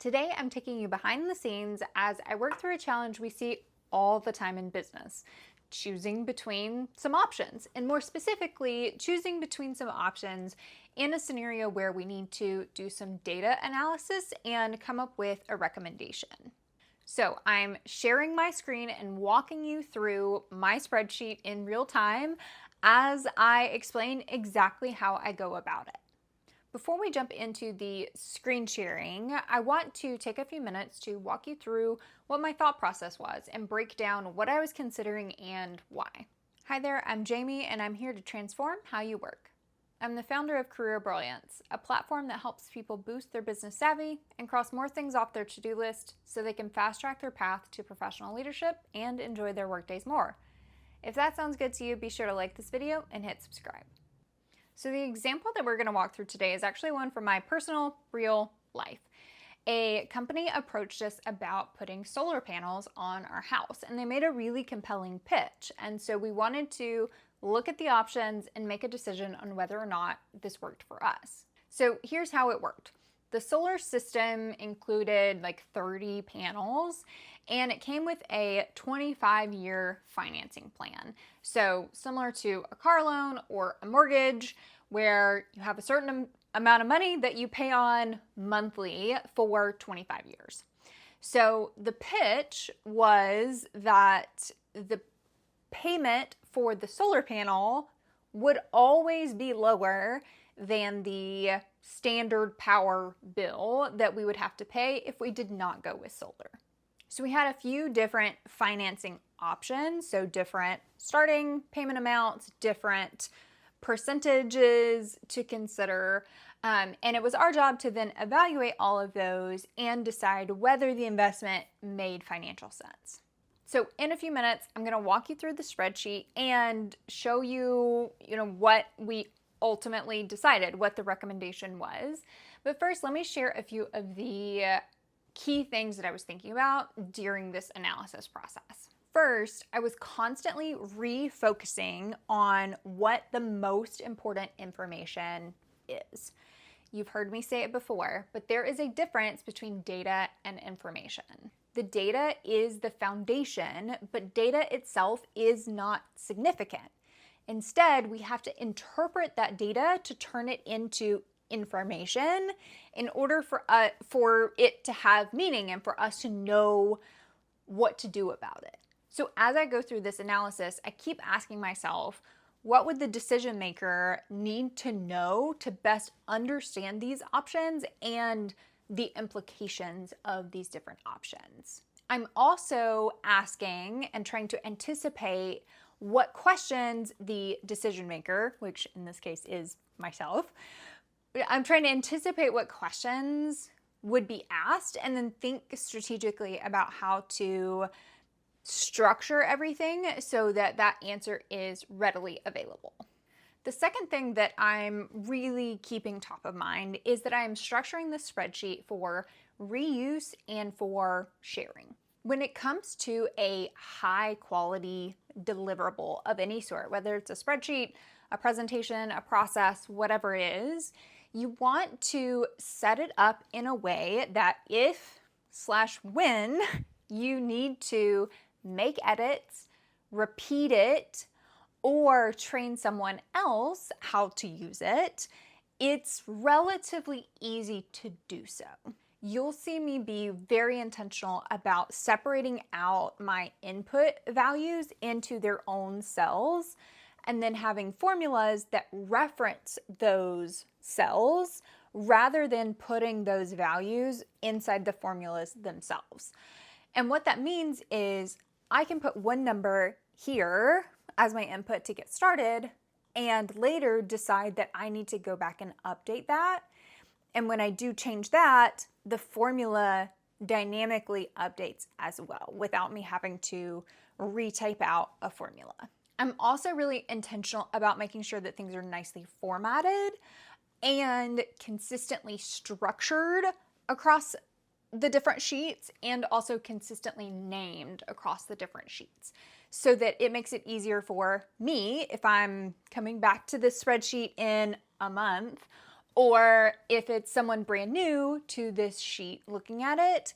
Today, I'm taking you behind the scenes as I work through a challenge we see all the time in business, choosing between some options, and more specifically, choosing between some options in a scenario where we need to do some data analysis and come up with a recommendation. So I'm sharing my screen and walking you through my spreadsheet in real time as I explain exactly how I go about it. Before we jump into the screen sharing, I want to take a few minutes to walk you through what my thought process was and break down what I was considering and why. Hi there, I'm Jamie and I'm here to transform how you work. I'm the founder of Career Brilliance, a platform that helps people boost their business savvy and cross more things off their to-do list so they can fast track their path to professional leadership and enjoy their workdays more. If that sounds good to you, be sure to like this video and hit subscribe. So the example that we're going to walk through today is actually one from my personal, real life. A company approached us about putting solar panels on our house, and they made a really compelling pitch. And so we wanted to look at the options and make a decision on whether or not this worked for us. So here's how it worked. The solar system included like 30 panels, and it came with a 25-year financing plan. So similar to a car loan or a mortgage, where you have a certain amount of money that you pay on monthly for 25 years. So the pitch was that the payment for the solar panel would always be lower than the standard power bill that we would have to pay if we did not go with solar. So we had a few different financing options, so different starting payment amounts, different percentages to consider, and it was our job to then evaluate all of those and decide whether the investment made financial sense. So in a few minutes, I'm going to walk you through the spreadsheet and show you, what we ultimately decided, what the recommendation was. But first, let me share a few of the key things that I was thinking about during this analysis process. First, I was constantly refocusing on what the most important information is. You've heard me say it before, but there is a difference between data and information. The data is the foundation, but data itself is not significant. Instead, we have to interpret that data to turn it into information in order for it to have meaning and for us to know what to do about it. So as I go through this analysis, I keep asking myself, what would the decision maker need to know to best understand these options and the implications of these different options? I'm also asking and trying to anticipate what questions the decision maker, which in this case is myself, I'm trying to anticipate what questions would be asked and then think strategically about how to structure everything so that that answer is readily available. The second thing that I'm really keeping top of mind is that I'm structuring the spreadsheet for reuse and for sharing. When it comes to a high quality deliverable of any sort, whether it's a spreadsheet, a presentation, a process, whatever it is, you want to set it up in a way that if/when you need to make edits, repeat it, or train someone else how to use it, it's relatively easy to do so. You'll see me be very intentional about separating out my input values into their own cells and then having formulas that reference those cells rather than putting those values inside the formulas themselves. And what that means is I can put one number here as my input to get started and later decide that I need to go back and update that. And when I do change that, the formula dynamically updates as well without me having to retype out a formula. I'm also really intentional about making sure that things are nicely formatted and consistently structured across the different sheets and also consistently named across the different sheets so that it makes it easier for me if I'm coming back to this spreadsheet in a month Or if it's someone brand new to this sheet looking at it,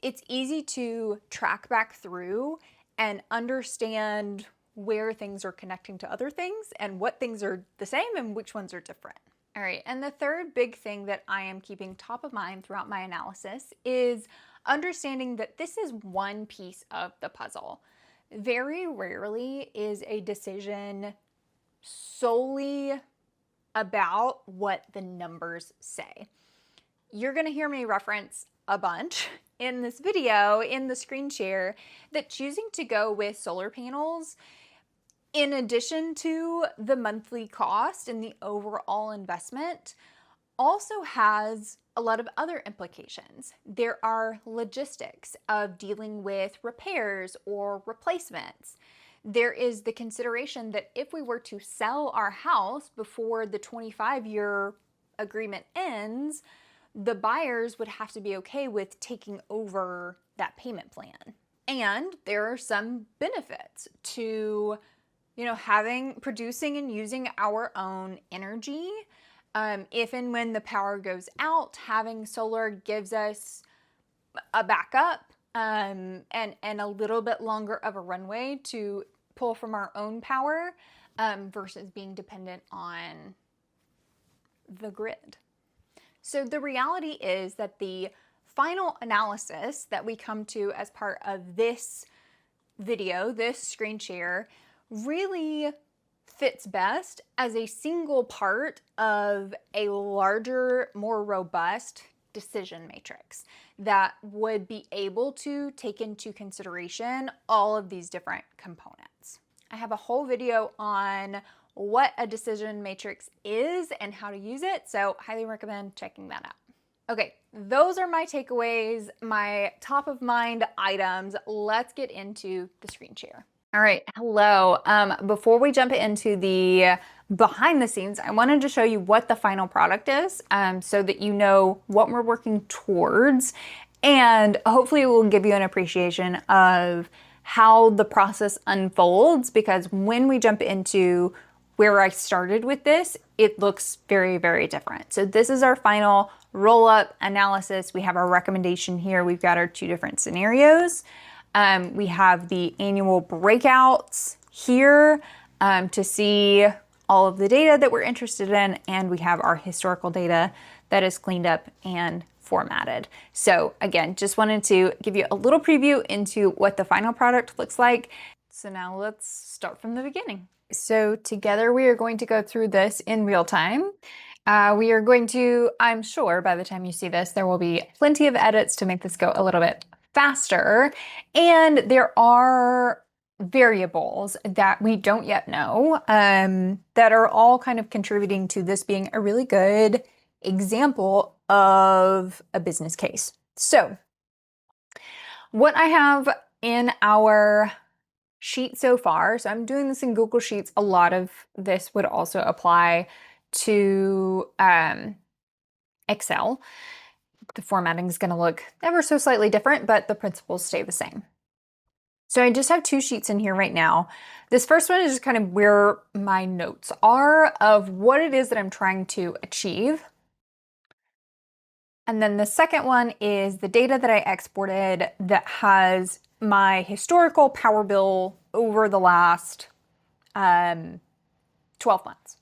it's easy to track back through and understand where things are connecting to other things and what things are the same and which ones are different. All right, and the third big thing that I am keeping top of mind throughout my analysis is understanding that this is one piece of the puzzle. Very rarely is a decision solely about what the numbers say. You're going to hear me reference a bunch in this video, in the screen share, that choosing to go with solar panels, in addition to the monthly cost and the overall investment, also has a lot of other implications. There are logistics of dealing with repairs or replacements. There is the consideration that if we were to sell our house before the 25-year agreement ends, the buyers would have to be okay with taking over that payment plan. And there are some benefits to producing and using our own energy. If and when the power goes out, having solar gives us a backup and a little bit longer of a runway to pull from our own power versus being dependent on the grid. So the reality is that the final analysis that we come to as part of this video, this screen share, really fits best as a single part of a larger, more robust decision matrix that would be able to take into consideration all of these different components. I have a whole video on what a decision matrix is and how to use it, so highly recommend checking that out. Okay, those are my takeaways, my top of mind items. Let's get into the screen share. All right, hello. Before we jump into the behind the scenes, I wanted to show you what the final product is so that you know what we're working towards, and hopefully it will give you an appreciation of how the process unfolds, because when we jump into where I started with this, it looks very, very different. So this is our final roll-up analysis. We have our recommendation here. We've got our two different scenarios. We have the annual breakouts here to see all of the data that we're interested in, and we have our historical data that is cleaned up and formatted. So again, just wanted to give you a little preview into what the final product looks like. So now let's start from the beginning. So together we are going to go through this in real time. We are going to, I'm sure by the time you see this, there will be plenty of edits to make this go a little bit faster. And there are variables that we don't yet know that are all kind of contributing to this being a really good example of a business case. So what I have in our sheet so far, so I'm doing this in Google Sheets. A lot of this would also apply to Excel. The formatting is going to look ever so slightly different, but the principles stay the same. So I just have two sheets in here right now. This first one is just kind of where my notes are of what it is that I'm trying to achieve. And then the second one is the data that I exported that has my historical power bill over the last 12 months.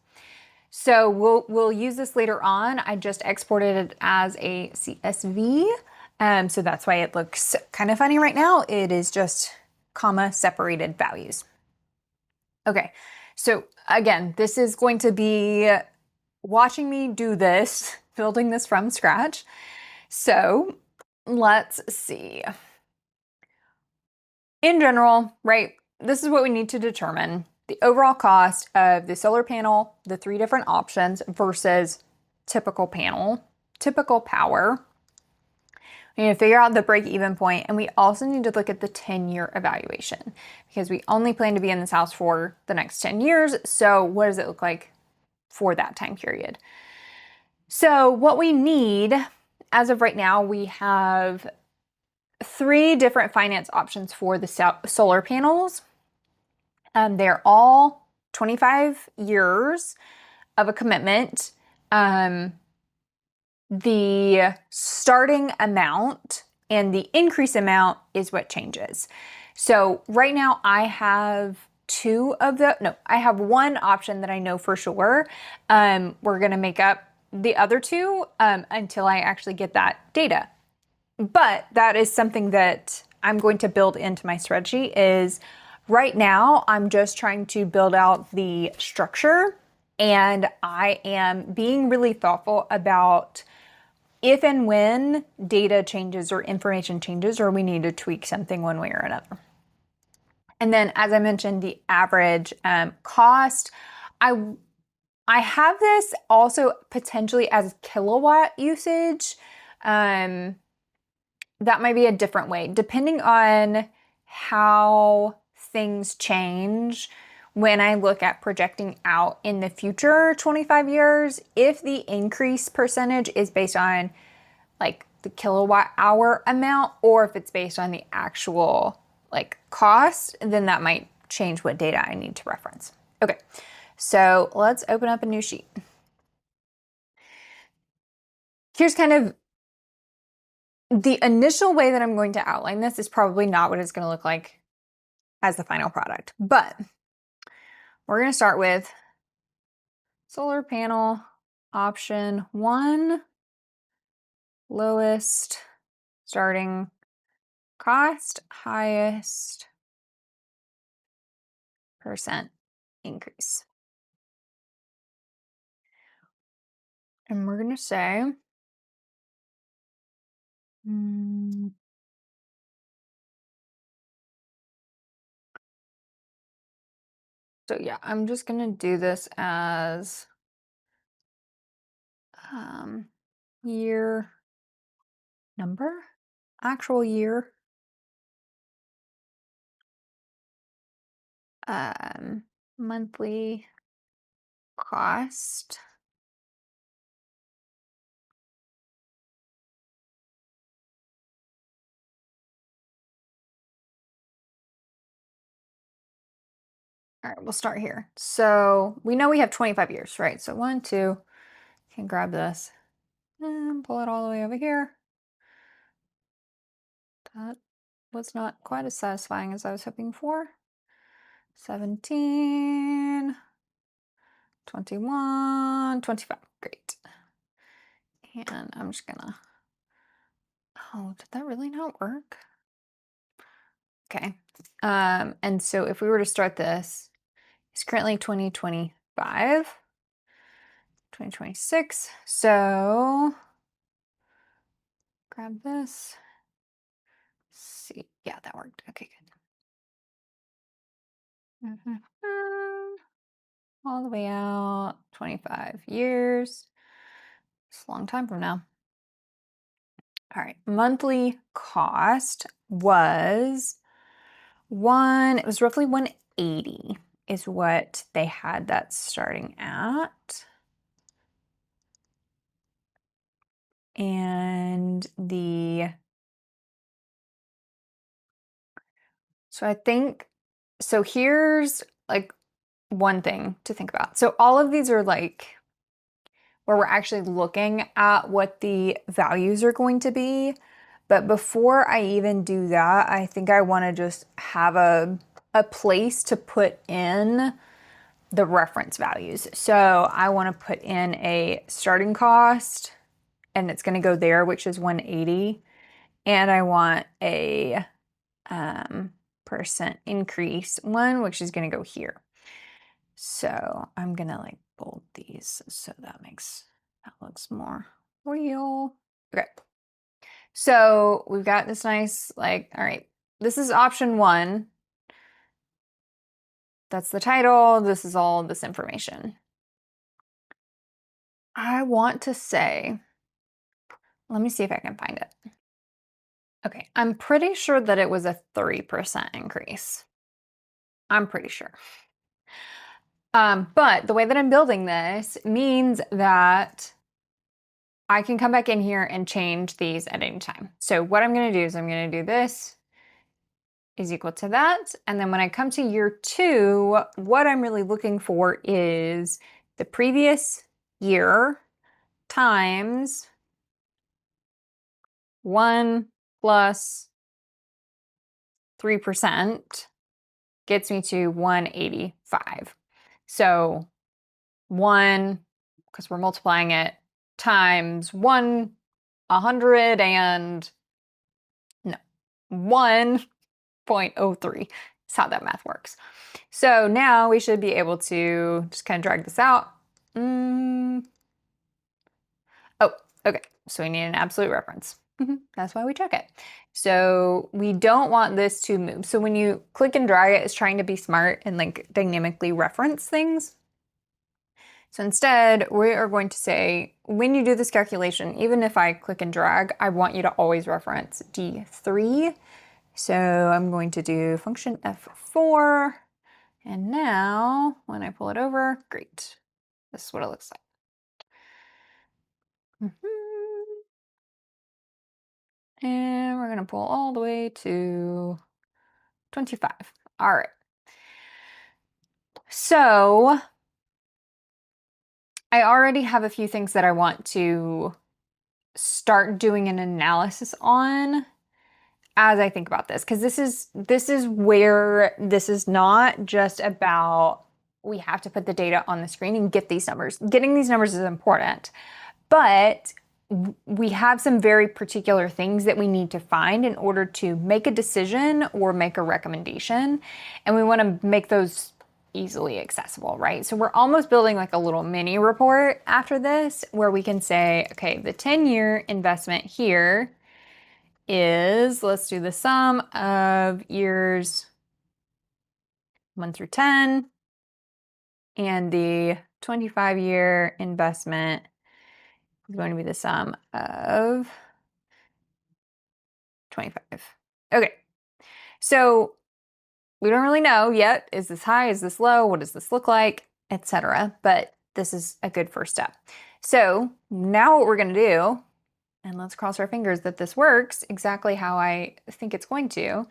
So we'll use this later on. I just exported it as a CSV. So that's why it looks kind of funny right now. It is just comma separated values. Okay, so again, this is going to be watching me do this, building this from scratch. So let's see. In general, right, this is what we need to determine: the overall cost of the solar panel, the three different options versus typical panel, typical power. We need to figure out the break-even point, and we also need to look at the 10-year evaluation because we only plan to be in this house for the next 10 years. So what does it look like for that time period? So what we need, as of right now, we have three different finance options for the solar panels. They're all 25 years of a commitment. the starting amount and the increase amount is what changes. So right now I have I have one option that I know for sure. We're gonna make up the other two until I actually get that data. But that is something that I'm going to build into my spreadsheet is right now I'm just trying to build out the structure, and I am being really thoughtful about if and when data changes or information changes or we need to tweak something one way or another. And then, as I mentioned, the average cost, I have this also potentially as kilowatt usage. That might be a different way, depending on how things change. When I look at projecting out in the future 25 years, if the increase percentage is based on like the kilowatt hour amount or if it's based on the actual like cost, then that might change what data I need to reference. Okay, so let's open up a new sheet. Here's kind of the initial way that I'm going to outline this is probably not what it's going to look like as the final product, but we're going to start with solar panel option 1, lowest starting cost, highest percent increase. And we're going to say, so yeah, I'm just going to do this as year number, actual year, monthly cost, all right, we'll start here. So we know we have 25 years, right? So 1, 2, can grab this and pull it all the way over here. That was not quite as satisfying as I was hoping for. 17, 21, 25, great. And I'm just gonna, oh, did that really not work? Okay, and so if we were to start this, it's currently 2025, 2026, so grab this, see, yeah, that worked, okay, good. All the way out, 25 years, it's a long time from now. All right, monthly cost was it was roughly 180 is what they had that starting at. And so I think, so here's like one thing to think about. So all of these are like where we're actually looking at what the values are going to be. But before I even do that, I think I want to just have a place to put in the reference values. So I want to put in a starting cost, and it's going to go there, which is 180. And I want a percent increase one, which is going to go here. So I'm going to like bold these so that looks more real. Okay. So we've got this nice, like, all right, this is option 1. That's the title. This is all this information. I want to say, let me see if I can find it. Okay, I'm pretty sure that it was a 3% increase. I'm pretty sure. But the way that I'm building this means that I can come back in here and change these at any time. So what I'm going to do is I'm going to do this is equal to that. And then when I come to year 2, what I'm really looking for is the previous year times 1 plus 3% gets me to 185. So 1, because we're multiplying it, times 100 and no, 1.03 is how that math works. So now we should be able to just kind of drag this out. Oh, okay. So we need an absolute reference. That's why we check it. So we don't want this to move. So when you click and drag it, it's trying to be smart and like dynamically reference things. So instead, we are going to say, when you do this calculation, even if I click and drag, I want you to always reference D3. So I'm going to do function F4. And now when I pull it over, great. This is what it looks like. And we're going to pull all the way to 25. All right. So I already have a few things that I want to start doing an analysis on as I think about this, because this is where this is not just about we have to put the data on the screen and get these numbers. Getting these numbers is important, but we have some very particular things that we need to find in order to make a decision or make a recommendation. And we want to make those easily accessible, right? So we're almost building like a little mini report after this where we can say, okay, the 10-year investment here is, let's do the sum of years 1 through 10, and the 25-year investment is going to be the sum of 25. Okay, so we don't really know yet. Is this high? Is this low? What does this look like? Etc. But this is a good first step. So now what we're going to do, and let's cross our fingers that this works exactly how I think it's going to,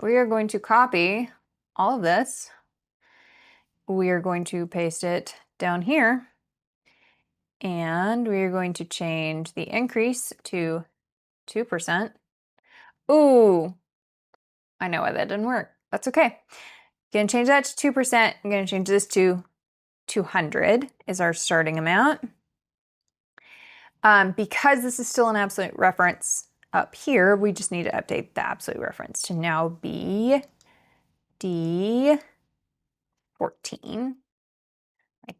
we are going to copy all of this. We are going to paste it down here. And we are going to change the increase to 2%. Ooh, I know why that didn't work. That's okay. Gonna change that to 2%. I'm gonna change this to 200 is our starting amount. Because this is still an absolute reference up here, we just need to update the absolute reference to now be D14 right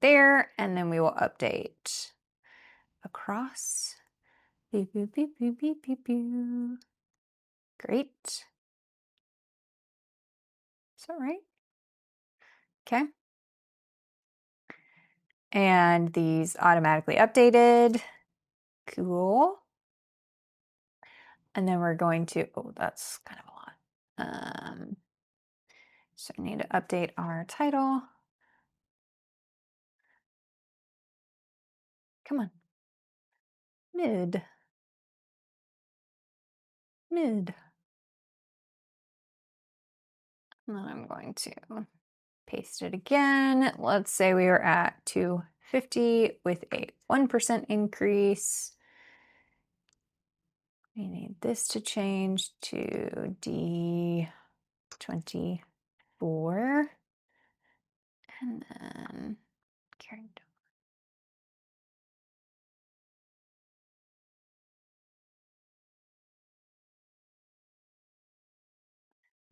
there. And then we will update across. Beep, beep, beep, beep, beep, beep, beep. Great. Is that right? Okay. And these automatically updated. Cool. And then we're going to, oh, that's kind of a lot. So I need to update our title. Come on. Mid. And then I'm going to paste it again. Let's say we are at 250 with a 1% increase. We need this to change to D24. And then carry down.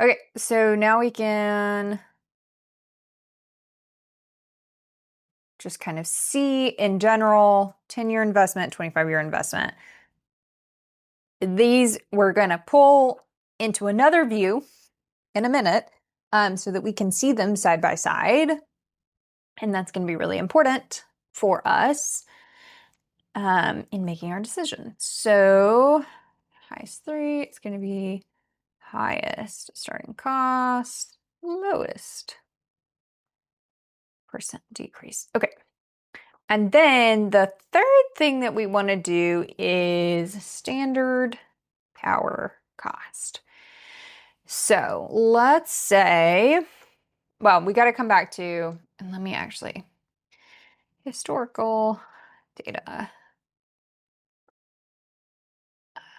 Okay, so now we can just kind of see in general 10-year investment, 25-year investment. These we're going to pull into another view in a minute so that we can see them side by side. And that's going to be really important for us in making our decision. So highest 3, it's going to be highest starting cost, lowest percent decrease. Okay. And then the third thing that we want to do is standard power cost. So let's say, well, we got to come back to, and let me actually, historical data.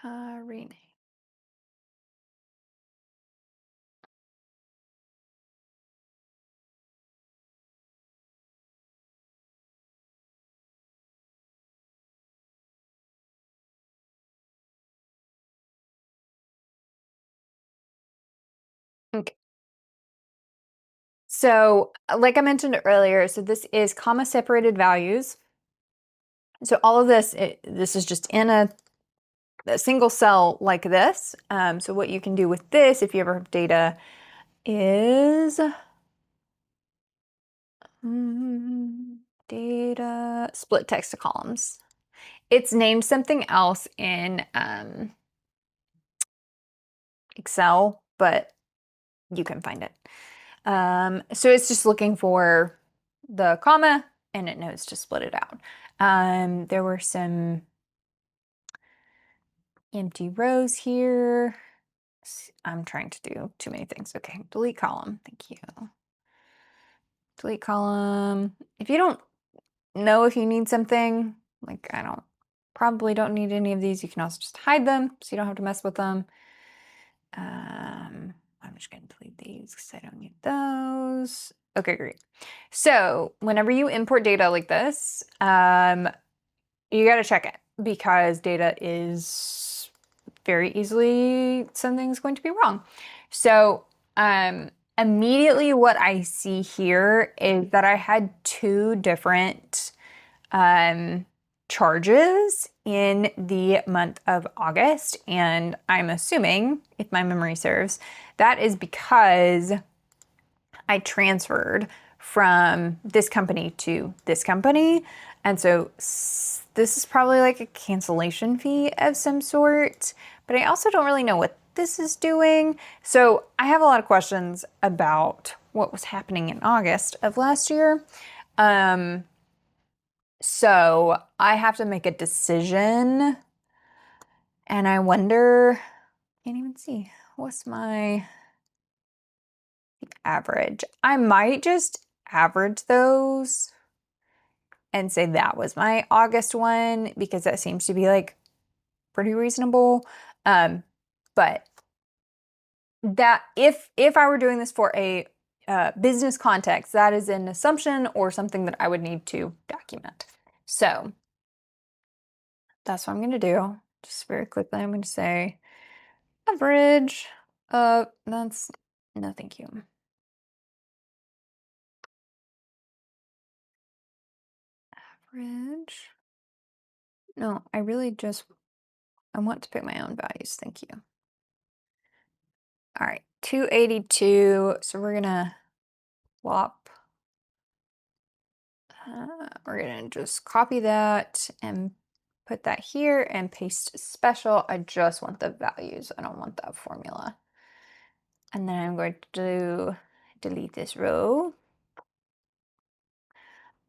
Rename. Okay. So, like I mentioned earlier, so this is comma separated values. So all of this, this is just in a single cell like this. So what you can do with this, if you ever have data, is data split text to columns. It's named something else in Excel, but you can find it. So it's just looking for the comma and it knows to split it out. There were some empty rows here. I'm trying to do too many things. Okay, delete column. Thank you. Delete column. If you don't know if you need something, like probably don't need any of these, you can also just hide them so you don't have to mess with them. I'm just going to delete these because I don't need those. Okay, great. So whenever you import data like this, you got to check it because data is very easily, something's going to be wrong. So immediately what I see here is that I had two different charges in the month of August. And I'm assuming, if my memory serves, that is because I transferred from this company to this company. And so this is probably like a cancellation fee of some sort, but I also don't really know what this is doing. So I have a lot of questions about what was happening in August of last year. So I have to make a decision and I wonder, can't even see, what's my average? I might just average those and say that was my August one because that seems to be like pretty reasonable. But that if I were doing this for a business context, that is an assumption or something that I would need to document. So that's what I'm going to do. Just very quickly, I'm going to say average. That's no, thank you. Average. No, I really just, I want to pick my own values. Thank you. All right, 282. So we're gonna swap. We're gonna just copy that and put that here and paste special. I just want the values. I don't want that formula. And then I'm going to delete this row.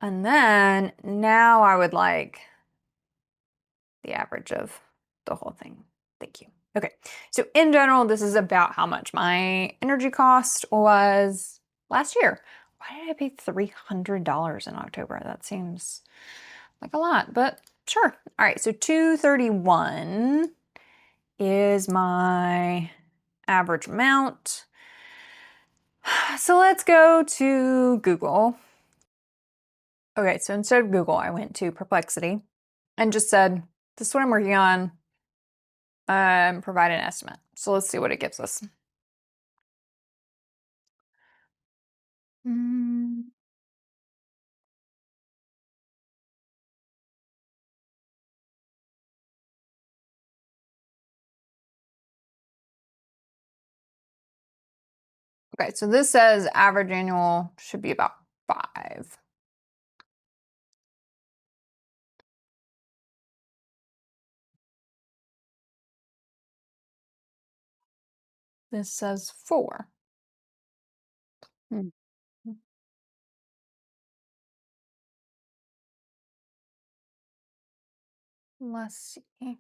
And then now I would like the average of the whole thing. Thank you. Okay, so in general, this is about how much my energy cost was last year. Why did I pay $300 in October? That seems like a lot, but sure. All right, so 231 is my average amount. So let's go to Google. Okay, so instead of Google, I went to Perplexity and just said, this is what I'm working on. Provide an estimate. So let's see what it gives us. Okay, so this says average annual should be about 5. This says 4. Hmm. Let's see.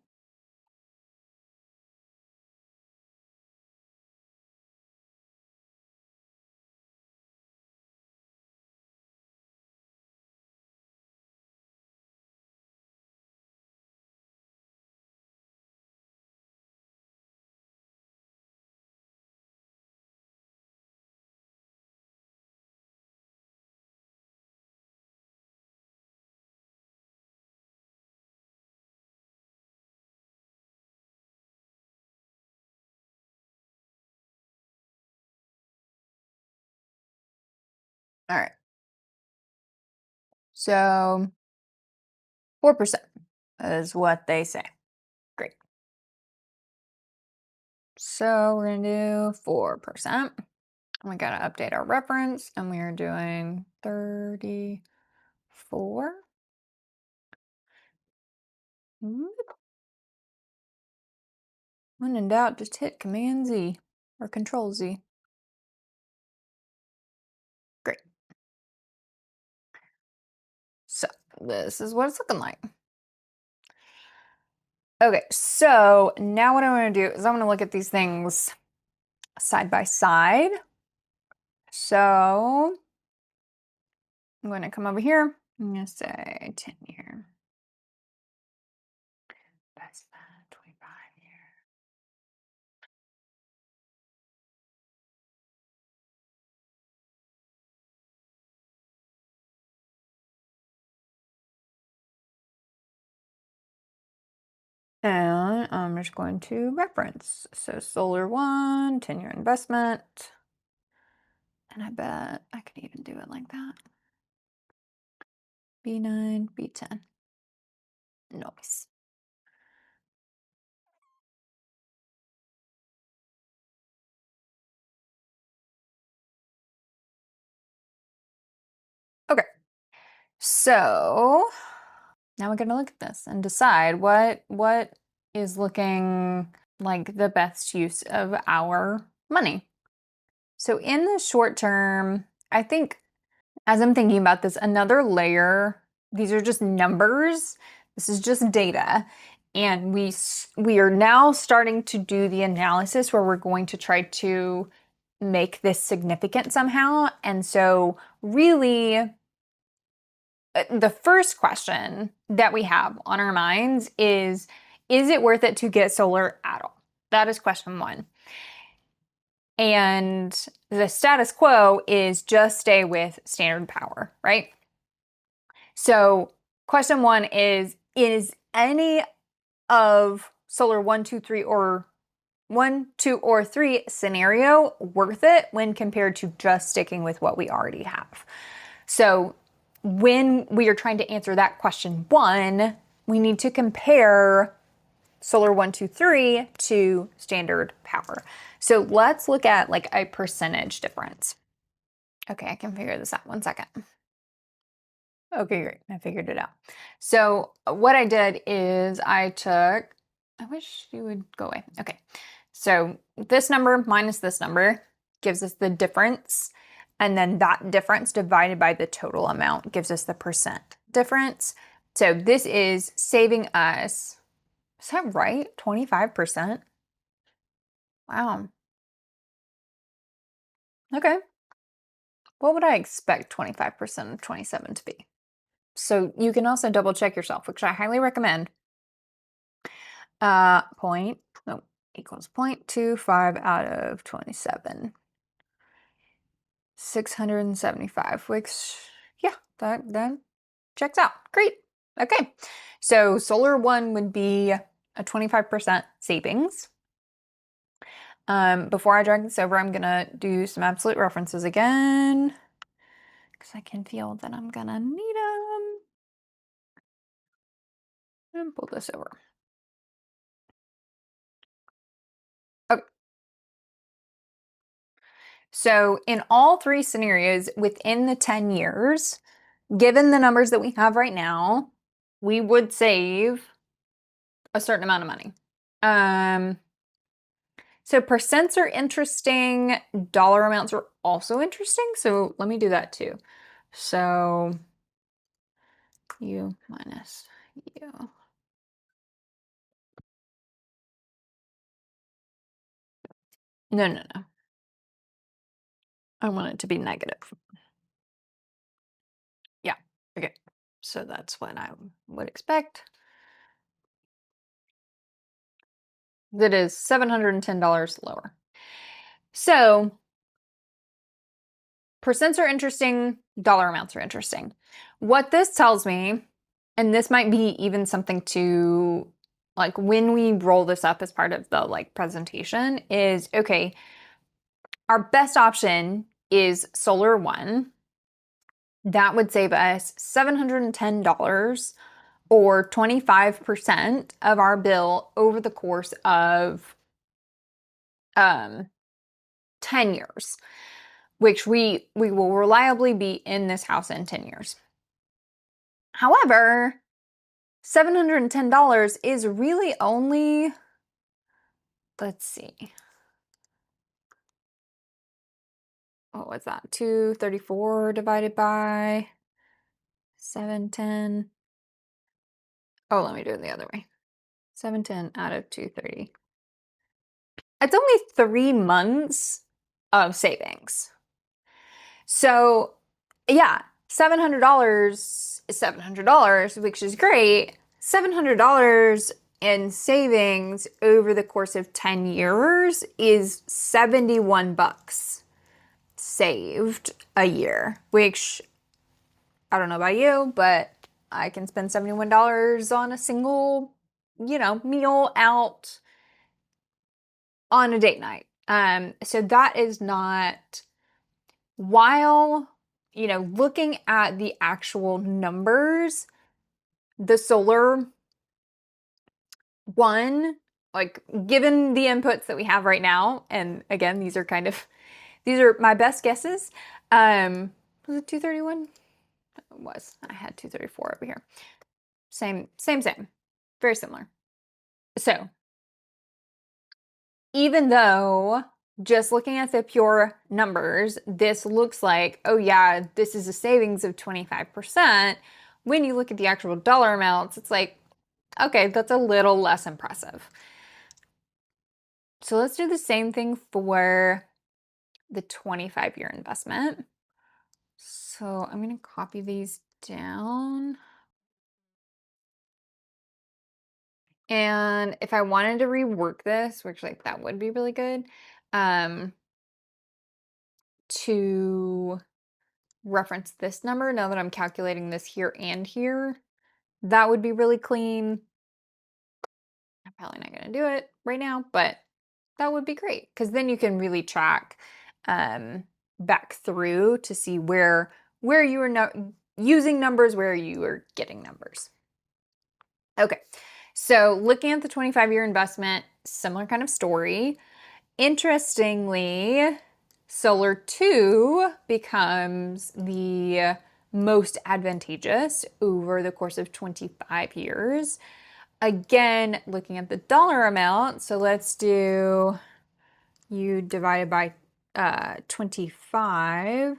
All right. So 4% is what they say. Great. So we're going to do 4%. We got to update our reference, and we are doing 34. When in doubt, just hit Command Z or Control Z. Great. So this is what it's looking like. Okay, so now what I want to do is I want to look at these things side by side. So I'm going to come over here. I'm going to say 10-year. That's 25-year. And I'm just going to reference. So solar 1, 10-year investment. And I bet I could even do it like that. B9, B10. Nice. Okay. So now we're going to look at this and decide what is looking like the best use of our money. So in the short term, I think as I'm thinking about this, another layer, these are just numbers. This is just data. And we are now starting to do the analysis where we're going to try to make this significant somehow. And so really the first question that we have on our minds is it worth it to get solar at all? That is question 1. And the status quo is just stay with standard power, right? So question 1 is any of solar 1, 2, 3 or 1, 2, or 3 scenario worth it when compared to just sticking with what we already have? So when we are trying to answer that question 1, we need to compare solar 1, 2, 3 to standard power. So let's look at like a percentage difference. Okay, I can figure this out. 1 second. Okay, great. I figured it out. So what I did is I wish you would go away. Okay. So this number minus this number gives us the difference. And then that difference divided by the total amount gives us the percent difference. So this is saving us, is that right? 25%? Wow. Okay. What would I expect 25% of 27 to be? So you can also double check yourself, which I highly recommend. Equals 0.25 out of 27. 675, which, yeah, that checks out. Great. Okay. So solar 1 would be a 25% savings. Before I drag this over, I'm going to do some absolute references again because I can feel that I'm going to need them. And pull this over. Okay. So in all 3 scenarios within the 10 years, given the numbers that we have right now, we would save a certain amount of money. So percents are interesting. Dollar amounts are also interesting. So let me do that too. So U minus U. No. I want it to be negative. Yeah. Okay. So that's what I would expect. That is $710 lower. So percents are interesting, dollar amounts are interesting. What this tells me, and this might be even something to like when we roll this up as part of the like presentation, is okay, our best option is solar 1. that would save us $710 or 25% of our bill over the course of um, 10 years, which we will reliably be in this house in 10 years. However, $710 is really only, let's see, what was that? 234 divided by 710. Oh, let me do it the other way. 710 out of 230. It's only 3 months of savings. So, yeah, $700 is $700, which is great. $700 in savings over the course of 10 years is 71 bucks saved a year, which I don't know about you, but I can spend $71 on a single, meal out on a date night. So that is not, while, looking at the actual numbers, the solar one, like given the inputs that we have right now, and again, these are my best guesses. Was it 231? It was. I had 234 over here. Same. Very similar. So, even though just looking at the pure numbers, this looks like, oh yeah, this is a savings of 25%. When you look at the actual dollar amounts, it's like, okay, that's a little less impressive. So let's do the same thing for the 25-year investment. So I'm going to copy these down. And if I wanted to rework this, which like that would be really good, to reference this number now that I'm calculating this here and here, that would be really clean. I'm probably not going to do it right now, but that would be great because then you can really track back through to see where you are using numbers, where you are getting numbers. Okay, so looking at the 25-year investment, similar kind of story. Interestingly, Solar 2 becomes the most advantageous over the course of 25 years. Again, looking at the dollar amount, so let's do you divided by 25.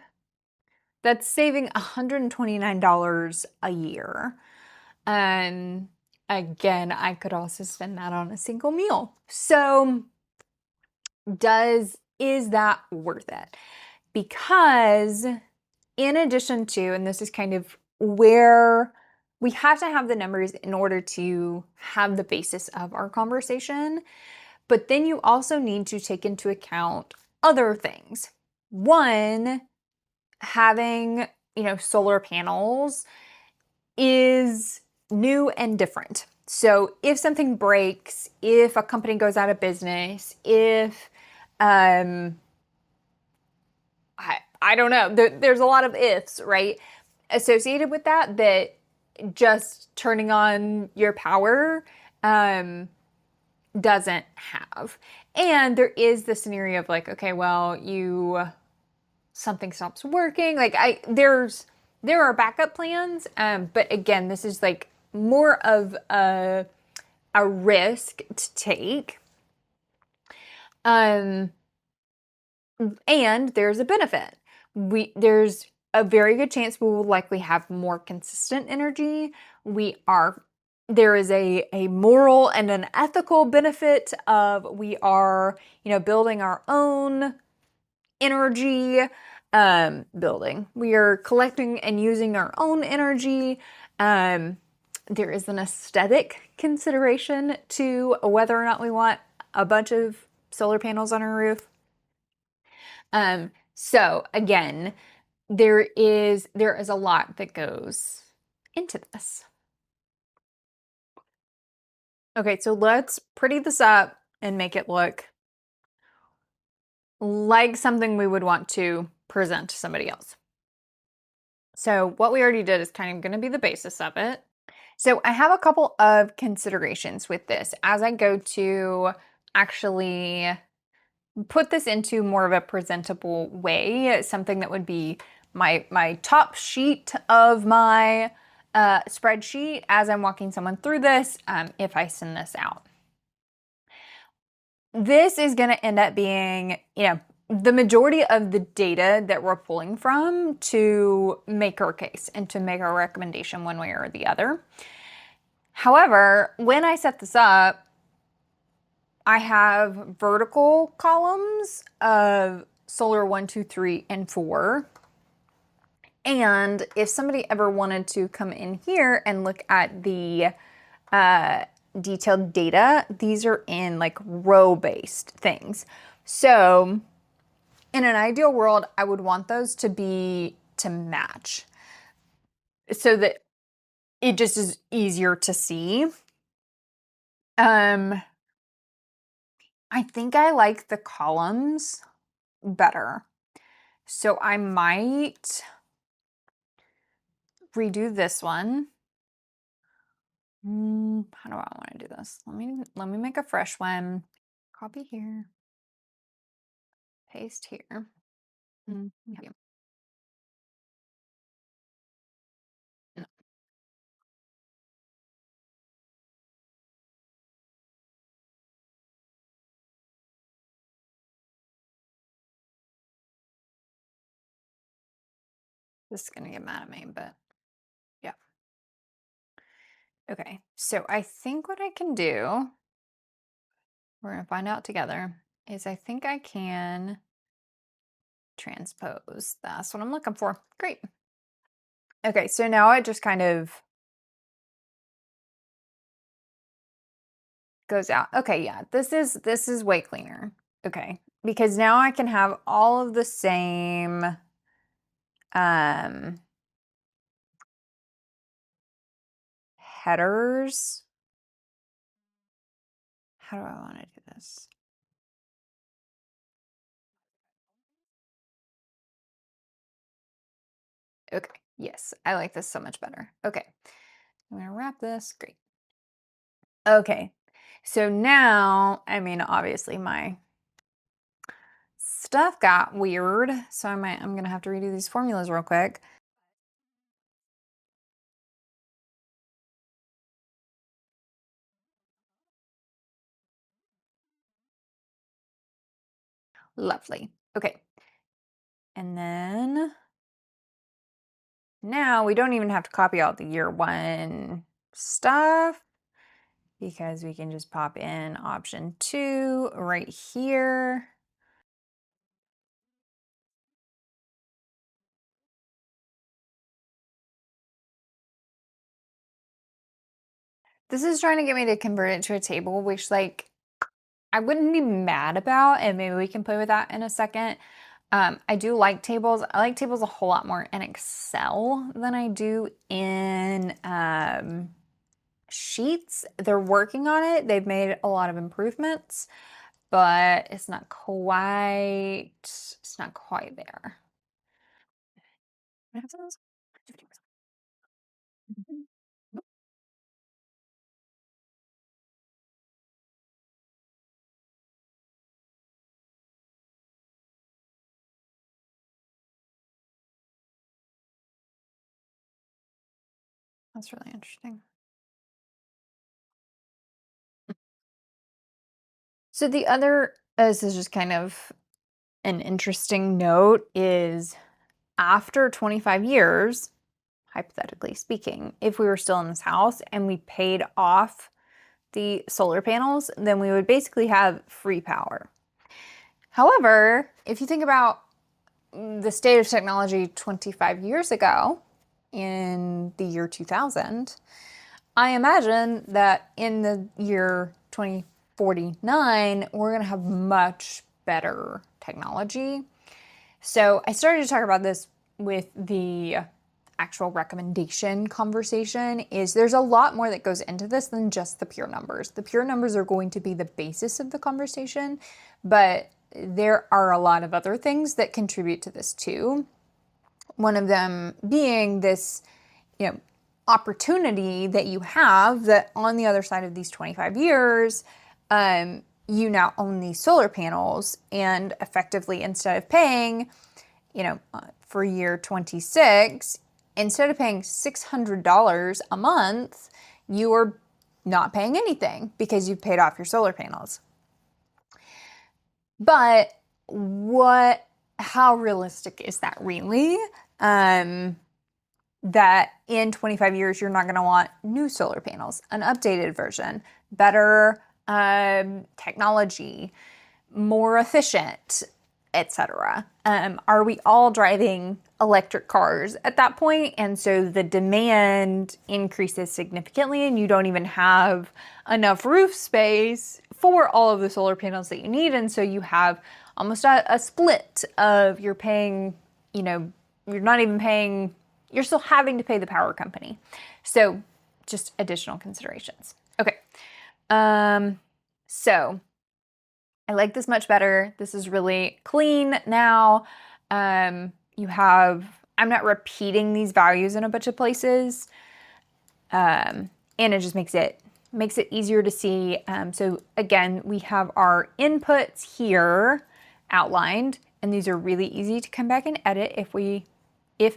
That's saving $129 a year. And again, I could also spend that on a single meal. So is that worth it? Because in addition to, and this is kind of where we have to have the numbers in order to have the basis of our conversation, but then you also need to take into account other things. One, having, solar panels is new and different. So if something breaks, if a company goes out of business, if I don't know, there's a lot of ifs, right, associated with that just turning on your power doesn't have. And there is the scenario of like, okay, well, something stops working. Like there are backup plans, but again, this is like more of a risk to take. And there's a benefit. There's a very good chance we will likely have more consistent energy. There is a moral and an ethical benefit of we are, building our own energy, building. We are collecting and using our own energy. There is an aesthetic consideration to whether or not we want a bunch of solar panels on our roof. So again, there is a lot that goes into this. Okay, so let's pretty this up and make it look like something we would want to present to somebody else. So what we already did is kind of going to be the basis of it. So I have a couple of considerations with this as I go to actually put this into more of a presentable way, something that would be my top sheet of my spreadsheet as I'm walking someone through this if I send this out. This is going to end up being, the majority of the data that we're pulling from to make our case and to make our recommendation one way or the other. However, when I set this up, I have vertical columns of solar 1, 2, 3, and 4. And if somebody ever wanted to come in here and look at the detailed data, these are in like row-based things. So in an ideal world, I would want those to match so that it just is easier to see. I think I like the columns better. So I might redo this one. How do I want to do this? Let me make a fresh one. Copy here. Paste here. Yeah. No. This is gonna get mad at me, but yeah. Okay, so I think what I can do, we're gonna find out together, is I think I can transpose. That's what I'm looking for. Great. Okay, so now it just kind of goes out. Okay, yeah, this is way cleaner. Okay, because now I can have all of the same headers. How do I want to do this? Okay, yes, I like this so much better. Okay, I'm gonna wrap this. Great. Okay, so now, I mean, obviously my stuff got weird, so I'm gonna have to redo these formulas real quick. Lovely. Okay, and then now we don't even have to copy out the year 1 stuff because we can just pop in option 2 right here. This is trying to get me to convert it to a table, which like I wouldn't be mad about, and maybe we can play with that in a second. I do like tables. I like tables a whole lot more in Excel than I do in Sheets. They're working on it. They've made a lot of improvements, but it's not quite there. That's really interesting. So the other, this is just kind of an interesting note, is after 25 years, hypothetically speaking, if we were still in this house and we paid off the solar panels, then we would basically have free power. However, if you think about the state of technology 25 years ago, in the year 2000, I imagine that in the year 2049, we're going to have much better technology. So I started to talk about this with the actual recommendation conversation. Is there's a lot more that goes into this than just the pure numbers. The pure numbers are going to be the basis of the conversation, but there are a lot of other things that contribute to this too. One of them being this, opportunity that you have that on the other side of these 25 years, you now own these solar panels, and effectively, instead of paying, for year 26, instead of paying $600 a month, you are not paying anything because you've paid off your solar panels. But how realistic is that really? That in 25 years, you're not going to want new solar panels, an updated version, better technology, more efficient, etc. Are we all driving electric cars at that point? And so the demand increases significantly, and you don't even have enough roof space for all of the solar panels that you need. And so you have almost a split of you're paying, you're not even paying, you're still having to pay the power company. So just additional considerations. Okay. So I like this much better. This is really clean now. I'm not repeating these values in a bunch of places. And it just makes it easier to see. So again, we have our inputs here outlined, and these are really easy to come back and edit if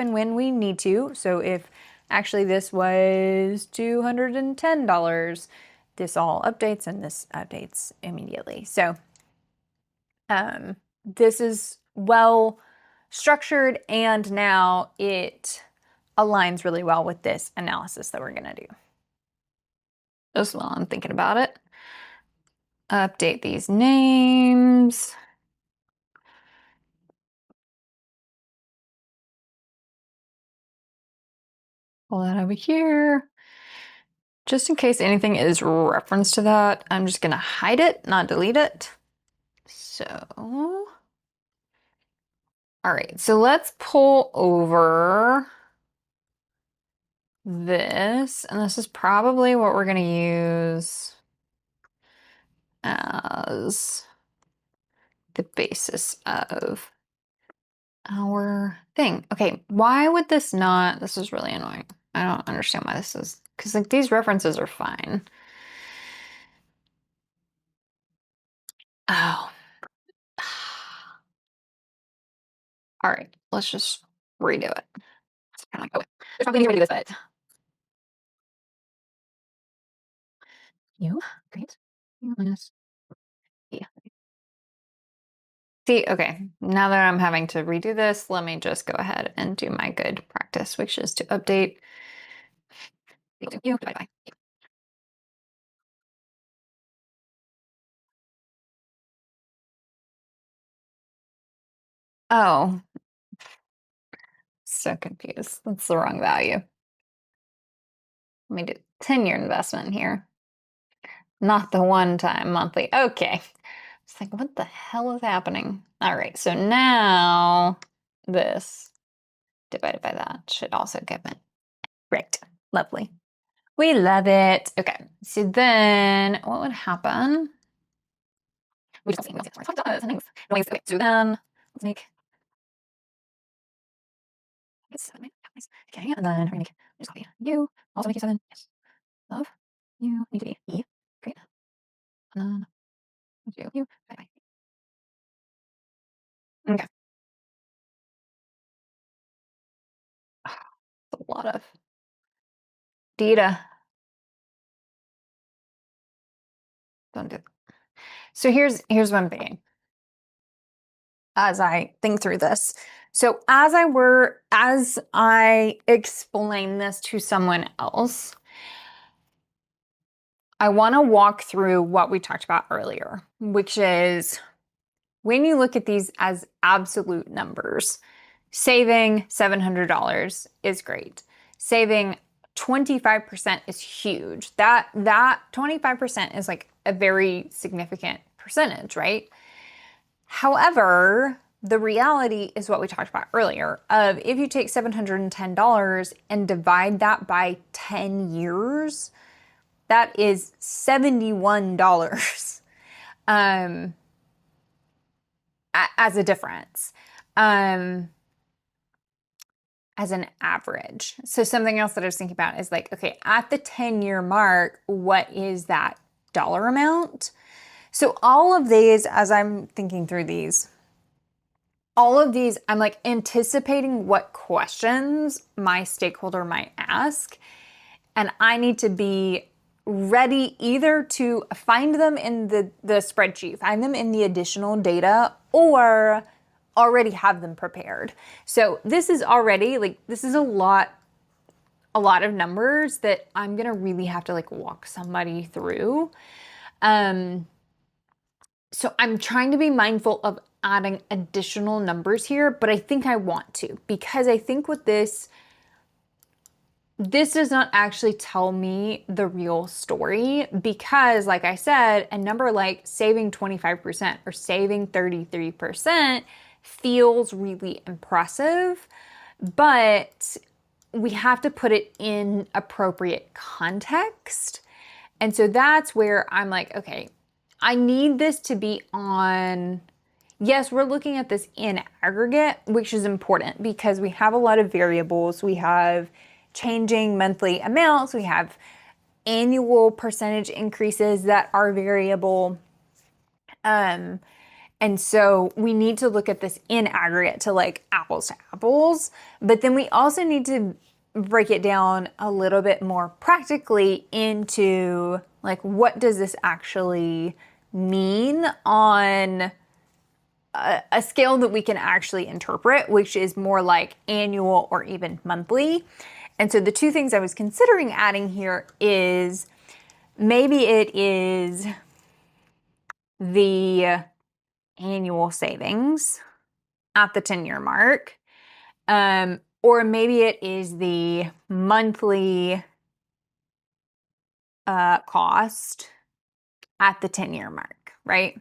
and when we need to. So if actually this was $210, this all updates, and this updates immediately. So this is well structured, and now it aligns really well with this analysis that we're going to do. Just while I'm thinking about it, update these names. Pull that over here. Just in case anything is reference to that, I'm just going to hide it, not delete it. So, all right, so let's pull over this, and this is probably what we're going to use as the basis of our thing. Okay, why would this not, this is really annoying. I don't understand why this is, because like these references are fine. Oh. All right, let's just redo it. It's kind of like, okay, there's probably an easier way to do this, but U, great, U minus E. See, okay, now that I'm having to redo this, let me just go ahead and do my good practice, which is to update U divided by E. Oh, so confused. That's the wrong value. Let me do 10-year investment here. Not the one-time monthly. Okay. It's like, what the hell is happening? All right, so now this divided by that should also give it. Great. Lovely. We love it. Okay, so then what would happen? We just okay, so then let's make okay, and then we're gonna make just copy U, also make U7. Yes. Love. You need to be E. Great. And then U. Bye bye. Okay. That's a lot of data. Don't do it. So here's what I'm thinking as I think through this. So as I explain this to someone else, I want to walk through what we talked about earlier, which is when you look at these as absolute numbers, saving $700 is great. Saving 25% is huge. That 25% is like a very significant percentage, right? However, the reality is what we talked about earlier of if you take $710 and divide that by 10 years, that is $71 as a difference. as an average. So something else that I was thinking about is like, okay, at the 10-year mark, what is that dollar amount? So all of these, as I'm thinking through these, all of these, I'm like anticipating what questions my stakeholder might ask. And I need to be ready either to find them in the spreadsheet, find them in the additional data, or already have them prepared. So this is already like, this is a lot of numbers that I'm gonna really have to like walk somebody through. So I'm trying to be mindful of adding additional numbers here, but I think I want to, because I think with this does not actually tell me the real story, because like I said, a number like saving 25% or saving 33% feels really impressive, but we have to put it in appropriate context. And so that's where I'm like, okay, I need this to be on, yes, we're looking at this in aggregate, which is important because we have a lot of variables. We have changing monthly amounts. We have annual percentage increases that are variable. And so we need to look at this in aggregate to like apples to apples, but then we also need to break it down a little bit more practically into like, what does this actually mean on a scale that we can actually interpret, which is more like annual or even monthly. And so the two things I was considering adding here is maybe it is the annual savings at the 10-year mark, or maybe it is the monthly cost at the 10-year mark, right?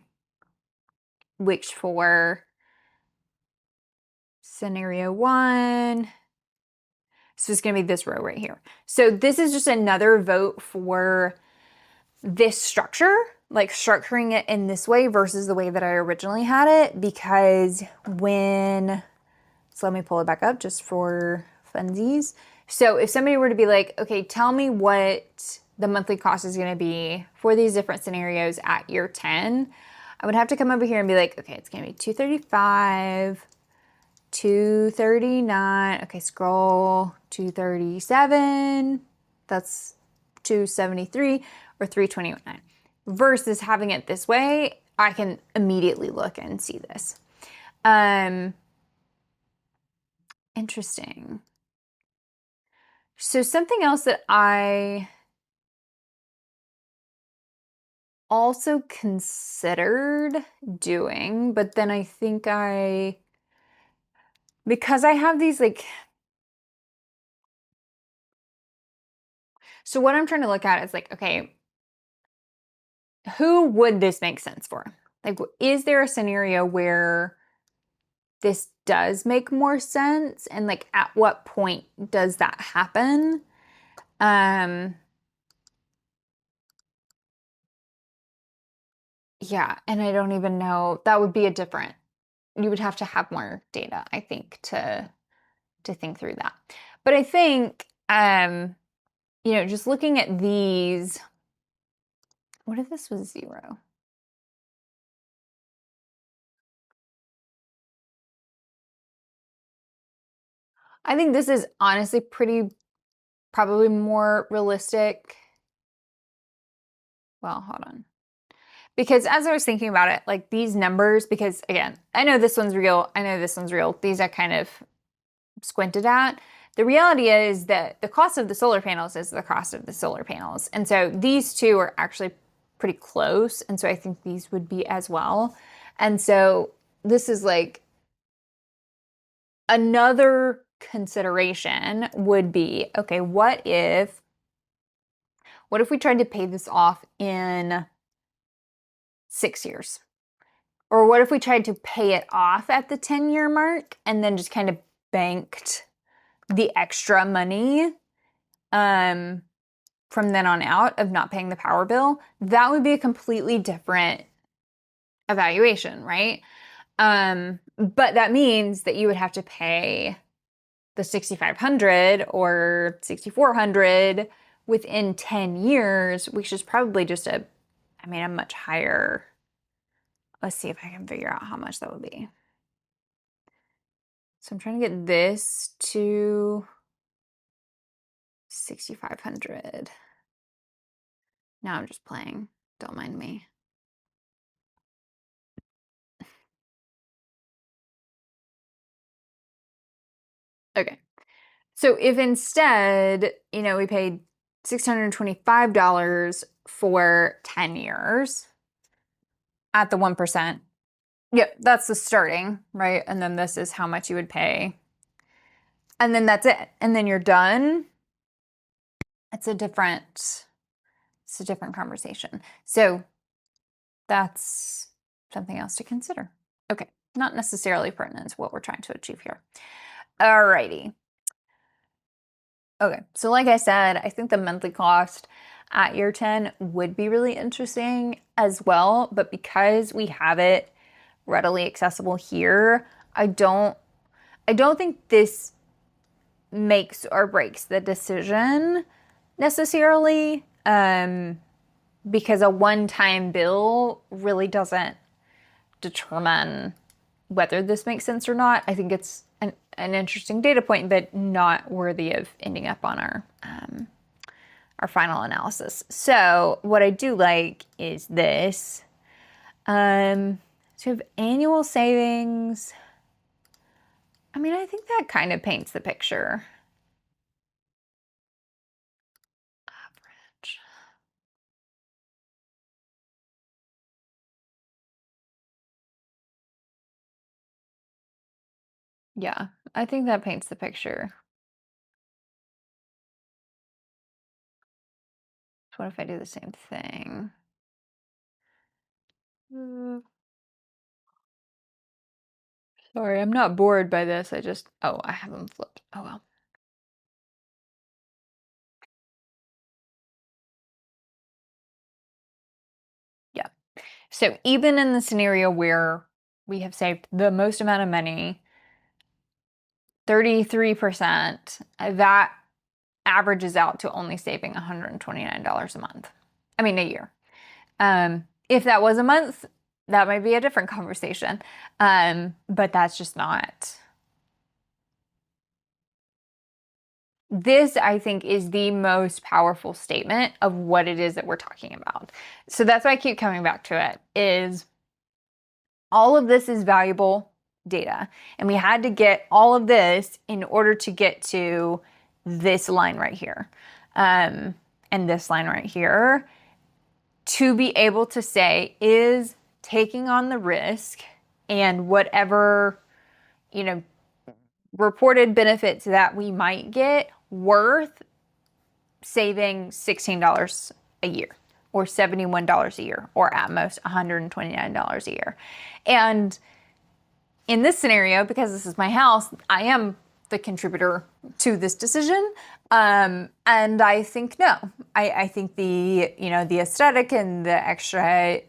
Which for scenario 1, so it's going to be this row right here. So this is just another vote for this structure, like structuring it in this way versus the way that I originally had it, because when, so let me pull it back up just for funsies. So if somebody were to be like, okay, tell me what the monthly cost is going to be for these different scenarios at year 10, I would have to come over here and be like, okay, it's going to be 235, 239, okay, scroll, 237, that's 273, or 329. Versus having it this way, I can immediately look and see this. Interesting. So something else that I also considered doing, but then I think because I have these like, so what I'm trying to look at is like, okay, who would this make sense for? Like, is there a scenario where this does make more sense? And like, at what point does that happen? Yeah, and I don't even know, that would be a different, you would have to have more data, I think, to think through that. But I think, just looking at these, what if this was 0? I think this is honestly probably more realistic. Well, hold on. Because as I was thinking about it, like these numbers, because again, I know this one's real, I know this one's real, these I kind of squinted at. The reality is that the cost of the solar panels is the cost of the solar panels. And so these two are actually pretty close. And so I think these would be as well. And so this is like another consideration would be, okay, what if we tried to pay this off in 6 years? Or what if we tried to pay it off at the 10-year mark and then just kind of banked the extra money from then on out of not paying the power bill? That would be a completely different evaluation, right? But that means that you would have to pay the 6,500 or 6,400 within 10 years, which is probably just a much higher. Let's see if I can figure out how much that would be. So I'm trying to get this to 6,500. Now I'm just playing. Don't mind me. Okay. So if instead, we paid $625 for 10 years at the 1%. Yep, that's the starting, right? And then this is how much you would pay. And then that's it. And then you're done. It's a different conversation. So that's something else to consider. Okay, not necessarily pertinent to what we're trying to achieve here. Alrighty. Okay, so like I said, I think the monthly cost at year 10 would be really interesting as well, but because we have it readily accessible here, I don't think this makes or breaks the decision necessarily, because a one-time bill really doesn't determine whether this makes sense or not. I think it's an interesting data point, but not worthy of ending up on our final analysis. So what I do like is this. So we have annual savings. I think that kind of paints the picture. Average. Yeah, I think that paints the picture. So what if I do the same thing? Sorry, I'm not bored by this. I have them flipped. Oh well. Yeah. So even in the scenario where we have saved the most amount of money, 33%, that averages out to only saving $129 a month. A year. If that was a month, that might be a different conversation. But that's just not. This, I think, is the most powerful statement of what it is that we're talking about. So that's why I keep coming back to it, is all of this is valuable data. And we had to get all of this in order to get to this line right here. And this line right here, to be able to say, is taking on the risk and whatever, reported benefits that we might get worth saving $16 a year or $71 a year or at most $129 a year. And in this scenario, because this is my house, I am the contributor to this decision. And I think no. I think the aesthetic and the extra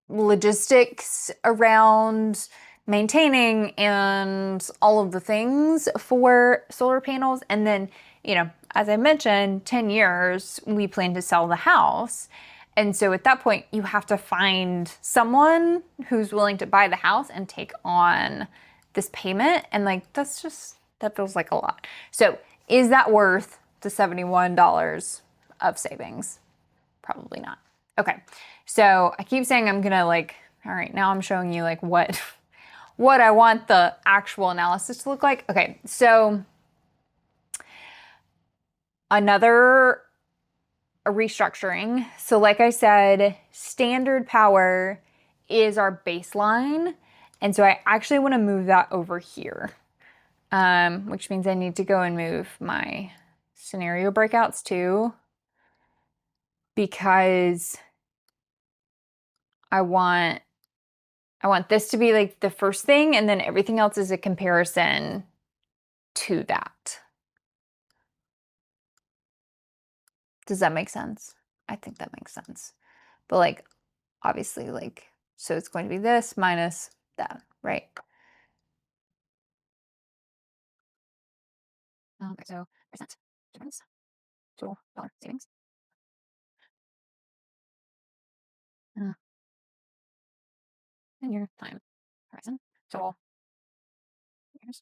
logistics around maintaining and all of the things for solar panels. And then, as I mentioned, 10 years, we plan to sell the house. And so at that point, you have to find someone who's willing to buy the house and take on this payment. And that feels like a lot. So is that worth the $71 of savings? Probably not. Okay. So I keep saying I'm gonna all right, now I'm showing you what I want the actual analysis to look like. Okay. So another restructuring. So like I said, standard power is our baseline. And so I actually want to move that over here, which means I need to go and move my scenario breakouts too, because I want this to be like the first thing, and then everything else is a comparison to that. Does that make sense? I think that makes sense. But obviously so it's going to be this minus that, right? Okay, so percent difference, total dollar savings. Uh, and your time horizon, total years.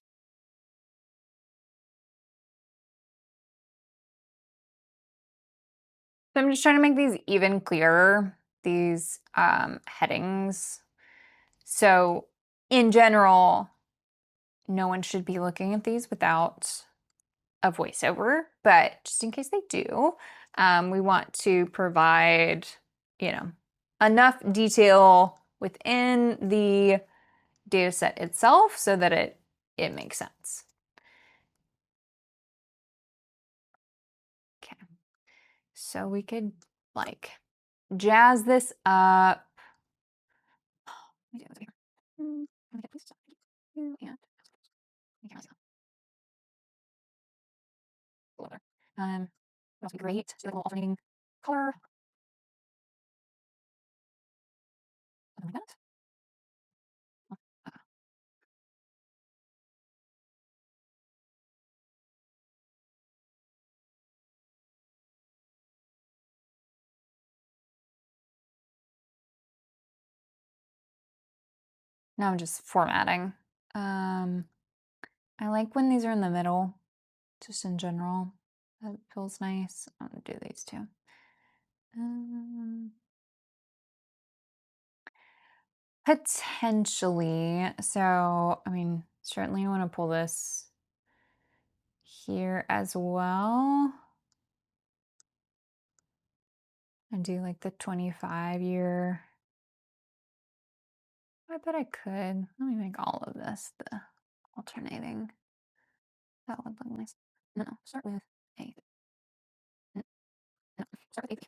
So I'm just trying to make these even clearer, these headings. So in general, no one should be looking at these without a voiceover, but just in case they do, we want to provide, you know, enough detail within the data set itself so that it makes sense. Okay. So we could like jazz this up. Let me do this here. Let me get this and that'll be great. So like a little alternating color. Something like that. Uh, Now I'm just formatting. I like when these are in the middle, just in general. That feels nice. I'm gonna do these too. Um, Potentially. So, I mean, certainly I want to pull this here as well and do like the 25-year. I bet I could. Let me make all of this the alternating. That would look nice. No, start with 8. No, no, start with 8.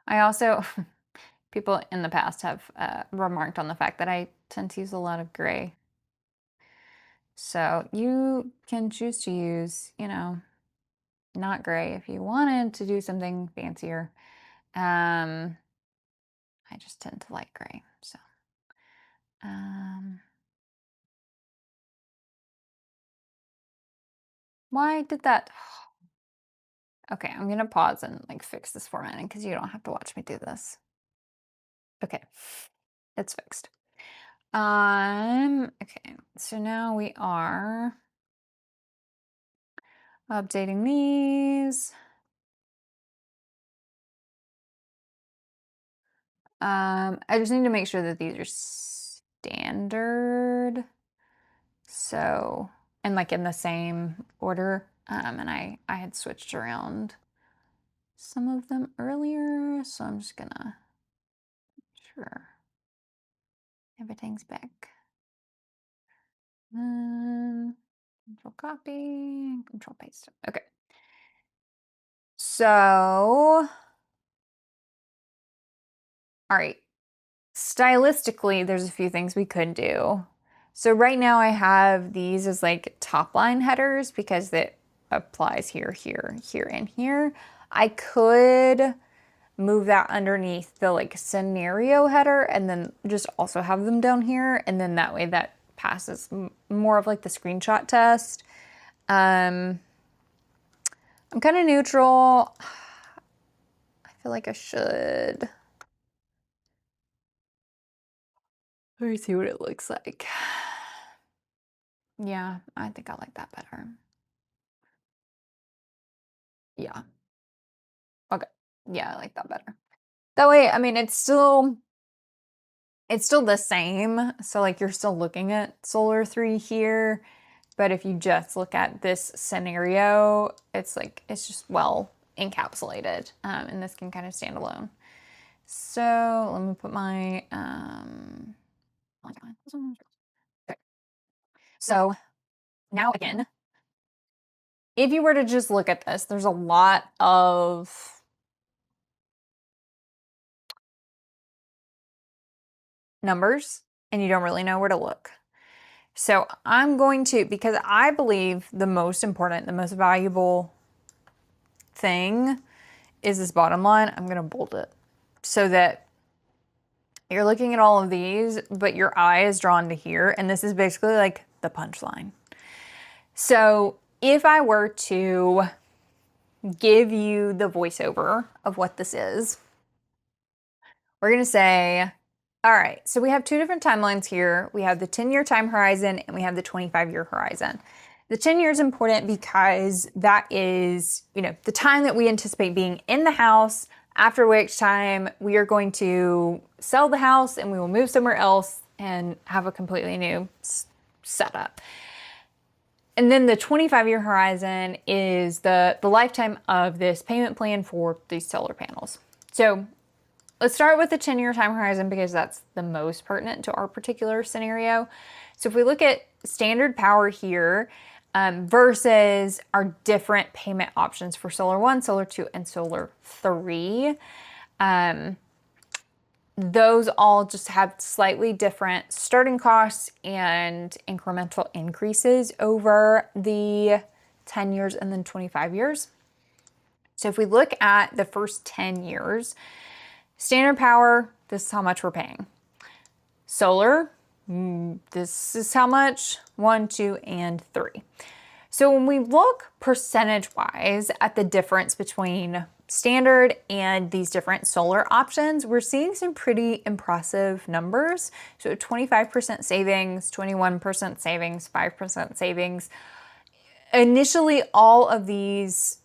I also, people in the past have remarked on the fact that I tend to use a lot of gray. So you can choose to use, not gray if you wanted to do something fancier. I just tend to like gray. So, why did that? Okay, I'm gonna pause and like fix this formatting because you don't have to watch me do this. Okay, it's fixed. Okay, so now we are updating these. I just need to make sure that these are standard. So, and like in the same order. And I had switched around some of them earlier, so I'm just gonna sure everything's back. Control copy, control paste. Okay. So, all right. Stylistically, there's a few things we could do. So right now I have these as like top line headers because that applies here, here, here, and here. I could move that underneath the like scenario header and then just also have them down here. And then that way that passes more of like the screenshot test. I'm kind of neutral. I feel like I should. Let me see what it looks like. Yeah, I think I like that better. Yeah. Okay. Yeah, I like that better. That way, I mean, it's still the same. So like you're still looking at Solar 3 here, but if you just look at this scenario, it's like it's just well encapsulated. And this can kind of stand alone. So let me put my okay. So now again, if you were to just look at this, there's a lot of numbers and you don't really know where to look. So I'm going to, because I believe the most important, the most valuable thing is this bottom line, I'm going to bold it. so that you're looking at all of these, but your eye is drawn to here, and this is basically like the punchline. So if I were to give you the voiceover of what this is, we're going to say, all right, so we have two different timelines here. We have the 10-year time horizon and we have the 25-year horizon. The 10 years is important because that is, the time that we anticipate being in the house, after which time we are going to sell the house and we will move somewhere else and have a completely new setup. And then the 25-year horizon is the lifetime of this payment plan for these solar panels. So let's start with the 10-year time horizon because that's the most pertinent to our particular scenario. So if we look at standard power here versus our different payment options for Solar 1, Solar 2, and Solar 3, those all just have slightly different starting costs and incremental increases over the 10 years and then 25 years. So if we look at the first 10 years, standard power, this is how much we're paying. Solar, this is how much, 1, 2, and 3. So when we look percentage-wise at the difference between standard and these different solar options, we're seeing some pretty impressive numbers. So 25% savings, 21% savings, 5% savings. Initially, all of these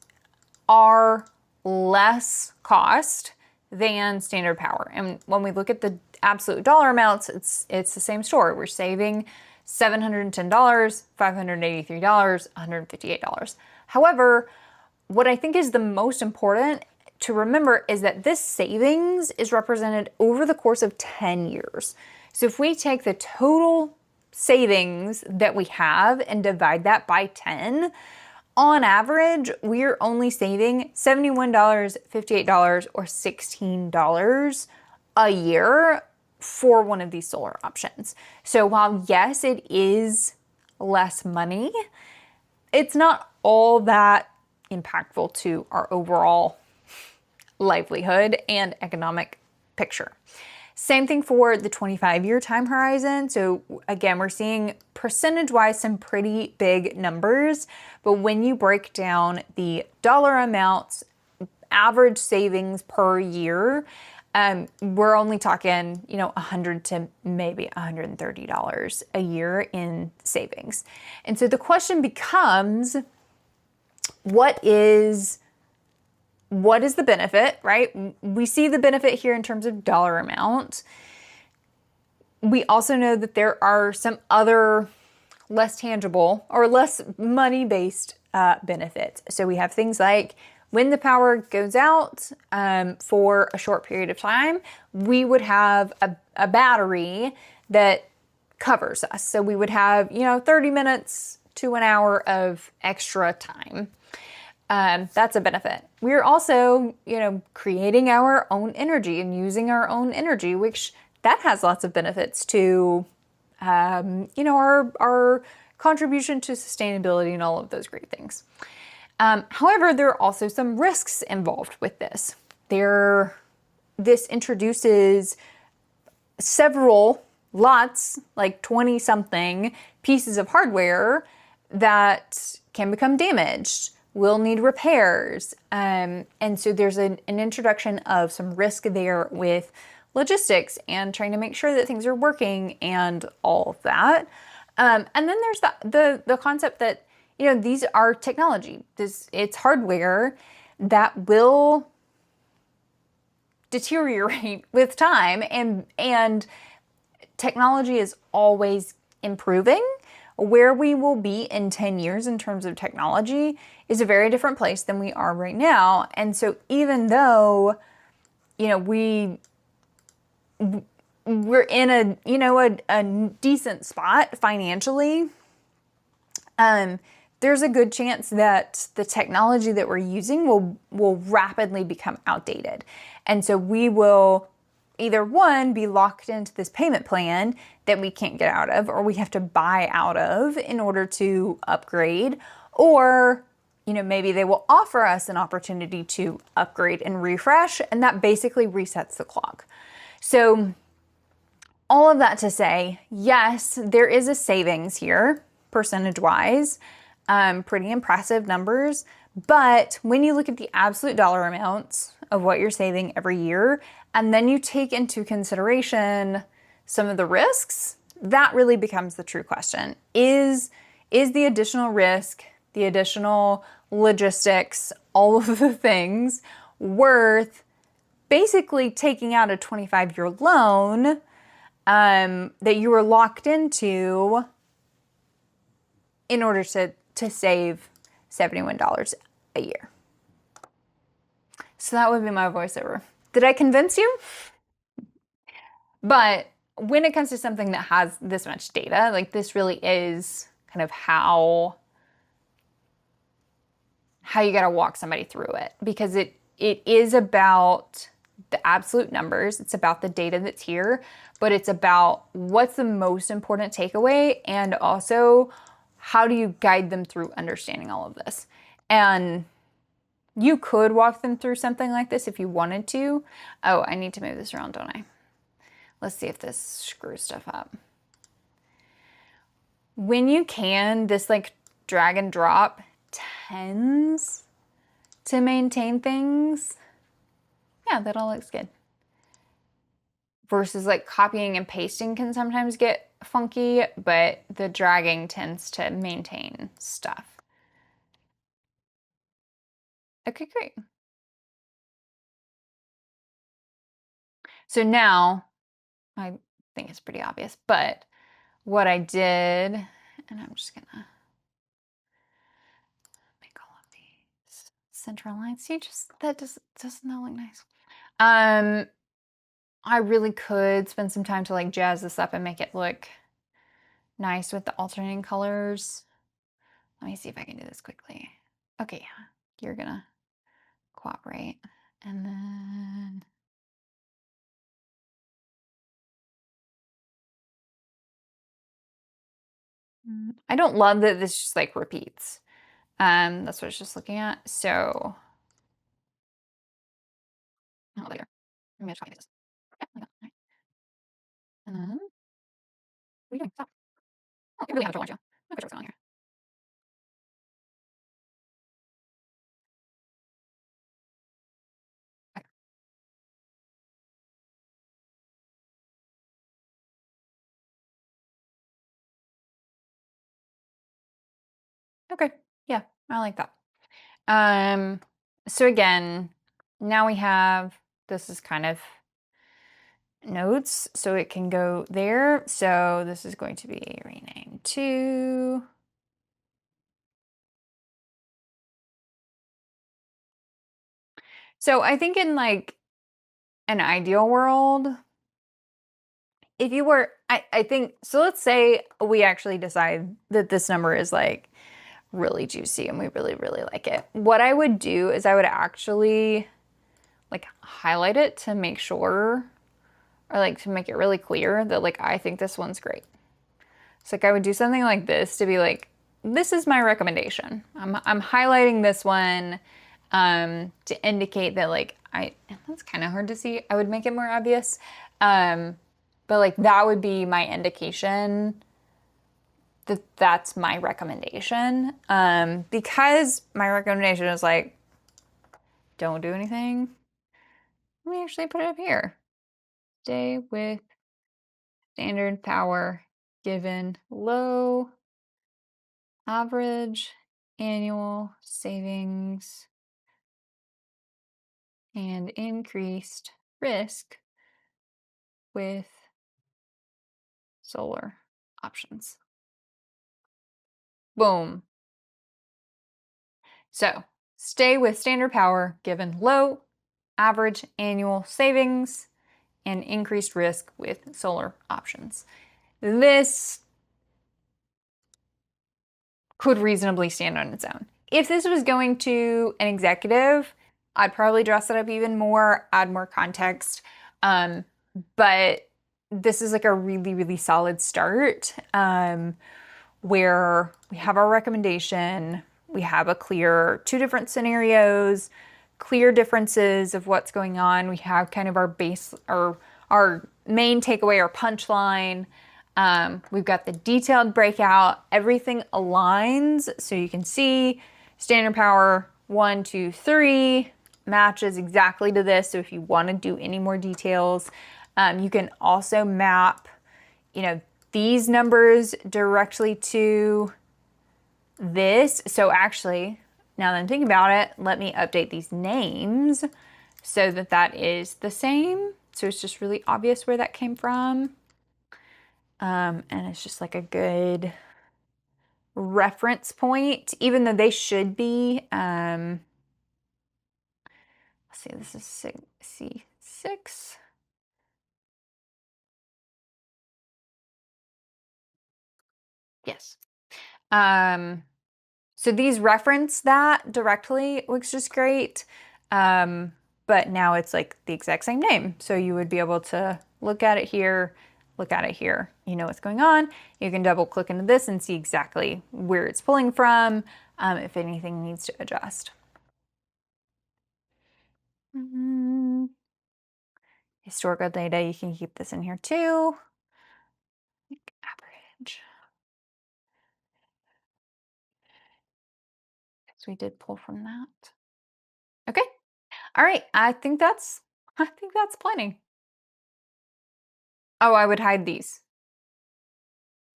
are less cost than standard power. And when we look at the absolute dollar amounts, it's the same story. We're saving $710, $583, $158. However, what I think is the most important to remember is that this savings is represented over the course of 10 years. So if we take the total savings that we have and divide that by 10, on average, we're only saving $71, $58, or $16 a year for one of these solar options. So while yes, it is less money, it's not all that impactful to our overall livelihood and economic picture. Same thing for the 25-year time horizon. So again, we're seeing percentage-wise some pretty big numbers, but when you break down the dollar amounts, average savings per year, we're only talking, $100 to maybe $130 a year in savings. And so the question becomes, what is the benefit, right? We see the benefit here in terms of dollar amount. We also know that there are some other less tangible or less money-based benefits. So we have things like when the power goes out for a short period of time, we would have a battery that covers us. So we would have, 30 minutes to an hour of extra time. That's a benefit. We're also, creating our own energy and using our own energy, which that has lots of benefits to, our contribution to sustainability and all of those great things. However, there are also some risks involved with this. This introduces lots, like 20 something pieces of hardware that can become damaged, will need repairs. And so there's an introduction of some risk there with logistics and trying to make sure that things are working and all of that. And then there's the concept that, these are technology. It's hardware that will deteriorate with time, and technology is always improving. Where we will be in 10 years in terms of technology is a very different place than we are right now. And so even though, we're in a decent spot financially, there's a good chance that the technology that we're using will rapidly become outdated. And so we will either one, be locked into this payment plan that we can't get out of, or we have to buy out of in order to upgrade, or maybe they will offer us an opportunity to upgrade and refresh, and that basically resets the clock. So all of that to say, yes, there is a savings here, percentage-wise, pretty impressive numbers. But when you look at the absolute dollar amounts of what you're saving every year, and then you take into consideration some of the risks, that really becomes the true question. Is the additional risk, the additional logistics, all of the things worth basically taking out a 25-year loan that you were locked into in order to save $71 a year? So that would be my voiceover. Did I convince you? But when it comes to something that has this much data, like this really is kind of how you got to walk somebody through it, because it is about the absolute numbers. It's about the data that's here, but it's about what's the most important takeaway, and also how do you guide them through understanding all of this. And you could walk them through something like this if you wanted to. Oh, I need to move this around, don't I? Let's see if this screws stuff up. When you can, this like drag and drop tends to maintain things. Yeah, that all looks good. Versus like copying and pasting can sometimes get funky, but the dragging tends to maintain stuff. Okay, great. So now, I think it's pretty obvious, but what I did, and I'm just gonna make all of these center lines. See, that does not look nice. I really could spend some time to like jazz this up and make it look nice with the alternating colors. Let me see if I can do this quickly. Okay, you're gonna cooperate. And then I don't love that this just like repeats. That's what I was just looking at. So later. I'm gonna try this. Yeah, like that. Right. And then what are you doing? Stop. Oh, you really have a troll, aren't you? Look at what's going on here. Okay. Yeah, I like that. So again, now we have, this is kind of notes, so it can go there. So this is going to be renamed to So I think in like an ideal world, if you were, I think, so let's say we actually decide that this number is like really juicy and we really, really like it. What I would do is I would actually like highlight it to make sure, or like to make it really clear that like I think this one's great. So like I would do something like this to be like, this is my recommendation. I'm highlighting this one to indicate that like that's kind of hard to see. I would make it more obvious. But like that would be my indication that that's my recommendation. Because my recommendation is like, don't do anything. Let me actually put it up here. Stay with standard power given low average annual savings and increased risk with solar options. Boom. So stay with standard power given low average annual savings and increased risk with solar options. This could reasonably stand on its own. If this was going to an executive, I'd probably dress it up even more, add more context. But this is like a really, really solid start where we have our recommendation. we have a clear 2 different scenarios, clear differences of what's going on. We have kind of our base or our main takeaway or punchline. We've got the detailed breakout. Everything aligns. So you can see standard power 1, 2, 3 matches exactly to this. So if you want to do any more details, you can also map, you know, these numbers directly to this. So actually, now that I'm thinking about it, let me update these names so that that is the same. So it's just really obvious where that came from. And it's just like a good reference point, even though they should be, let's see, this is C6. Yes. So these reference that directly, which is great. But now it's like the exact same name. So you would be able to look at it here, look at it here. You know what's going on. You can double click into this and see exactly where it's pulling from, if anything needs to adjust. Historical data, you can keep this in here too. Average. So we did pull from that. Okay. All right. I think that's plenty. Oh, I would hide these.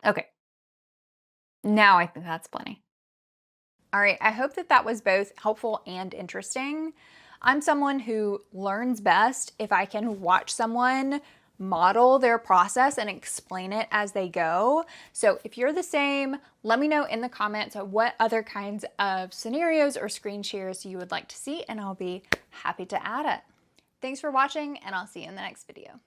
Okay. Now I think that's plenty. All right, I hope that that was both helpful and interesting. I'm someone who learns best if I can watch someone model their process and explain it as they go. So if you're the same, let me know in the comments what other kinds of scenarios or screen shares you would like to see, and I'll be happy to add it. Thanks for watching, and I'll see you in the next video.